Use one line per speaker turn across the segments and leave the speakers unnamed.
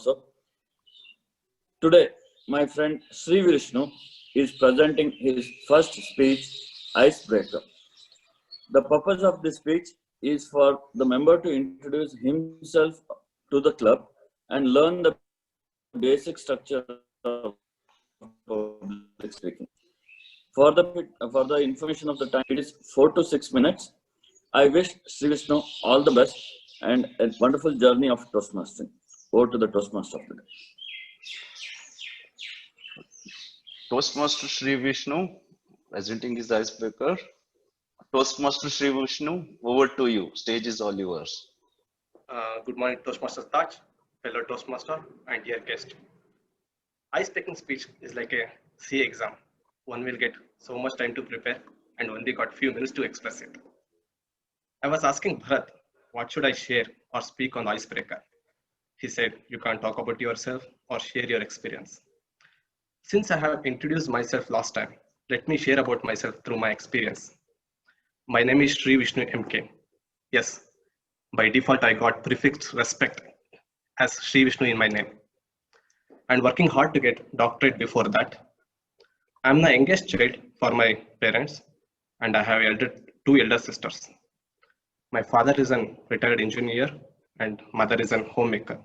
up. Today, my friend Sri Vishnu is presenting his first speech, Icebreaker. The purpose of this speech is for the member to introduce himself to the club and learn the basic structure of public speaking. For the information of the time, it is 4 to 6 minutes. I wish Sri Vishnu all the best and a wonderful journey of Toastmastering. Over to the Toastmaster of the day.
Toastmaster Sri Vishnu, presenting his icebreaker. Toastmaster Sri Vishnu, over to you. Stage is all yours.
Good morning, Toastmaster Taj, fellow Toastmaster, and dear guest. Ice-breaking speech is like a CA exam. One will get so much time to prepare and only got few minutes to express it. I was asking Bharat, what should I share or speak on the icebreaker? He said, you can't talk about yourself or share your experience. Since I have introduced myself last time, let me share about myself through my experience. My name is Sri Vishnu MK. Yes, by default I got prefixed respect as Sri Vishnu in my name, and working hard to get doctorate before that. I am the youngest child for my parents, and I have two elder sisters. My father is a retired engineer and mother is a homemaker.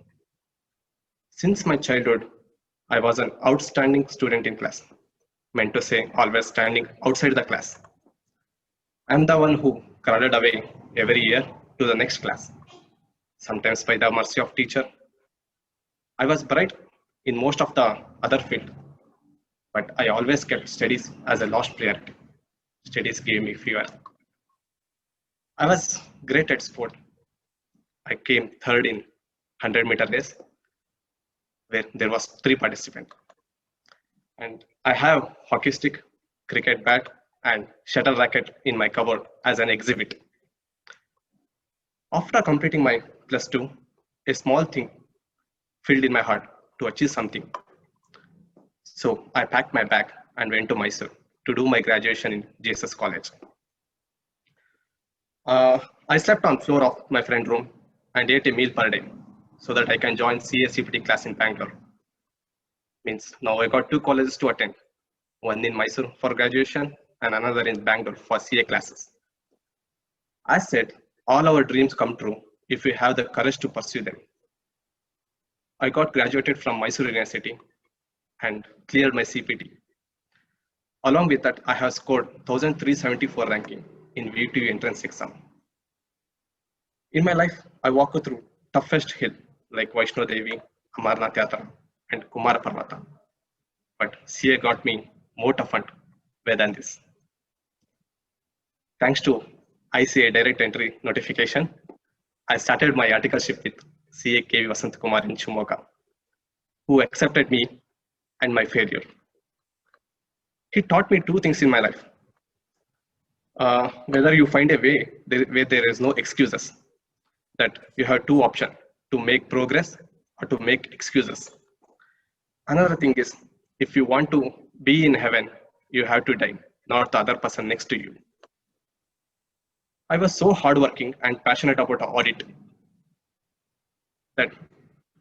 Since my childhood, I was an outstanding student in class, meant to say always standing outside the class. I am the one who crowded away every year to the next class, sometimes by the mercy of teacher. I was bright in most of the other field, but I always kept studies as a last priority. Studies gave me fever. I was great at sport. I came third in 100-meter race, where there was 3 participants. And I have hockey stick, cricket bat, and shuttle racket in my cupboard as an exhibit. After completing my +2, a small thing filled in my heart to achieve something. So I packed my bag and went to Mysore to do my graduation in Jesus College. I slept on floor of my friend room and ate a meal per day so that I can join CA/CPT class in Bangalore. Means now I got 2 colleges to attend, one in Mysore for graduation and another in Bangalore for CA classes. I said, all our dreams come true if we have the courage to pursue them. I got graduated from Mysore University and cleared my CPT. Along with that, I have scored 1374 ranking in VTU entrance exam. In my life, I walked through toughest hill like Vaishno Devi, Amarnath Yatra, and Kumara Parvata. But CA got me more tough and way than this. Thanks to ICA direct entry notification, I started my articleship with CA KV Vasant Kumar in Shimoga, who accepted me and my failure. He taught me 2 things in my life. Whether you find a way where there is no excuses, that you have 2 options, to make progress or to make excuses. Another thing is, if you want to be in heaven, you have to die, not the other person next to you. I was so hardworking and passionate about audit that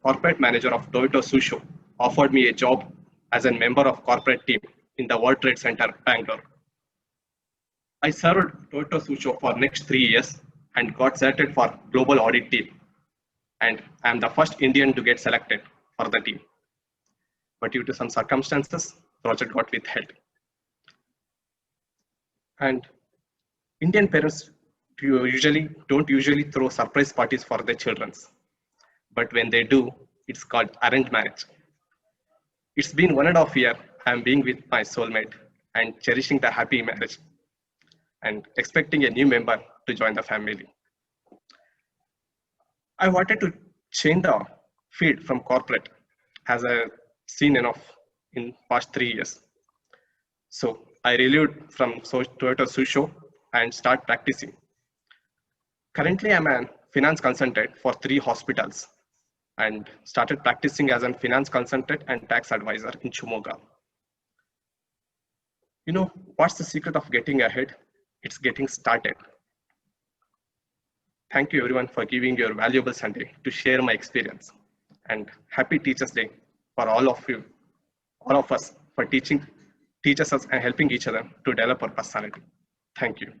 corporate manager of Toyota Susho offered me a job as a member of corporate team in the World Trade Center, Bangalore. I served Toyota Susho for next 3 years and got selected for global audit team. And I am the first Indian to get selected for the team. But due to some circumstances, project got withheld. And Indian parents don't usually throw surprise parties for their children. But when they do, it's called arranged marriage. It's been 1.5 years I am being with my soulmate and cherishing the happy marriage and expecting a new member to join the family. I wanted to change the field from corporate, as I've seen enough in past 3 years. So I relieved from Toyota Susho and start practicing. Currently, I'm a finance consultant for 3 hospitals and started practicing as a finance consultant and tax advisor in Shimoga. You know, what's the secret of getting ahead? It's getting started. Thank you everyone for giving your valuable Sunday to share my experience. and happy Teachers Day for all of you, all of us, for teaching us and helping each other to develop our personality. Thank you.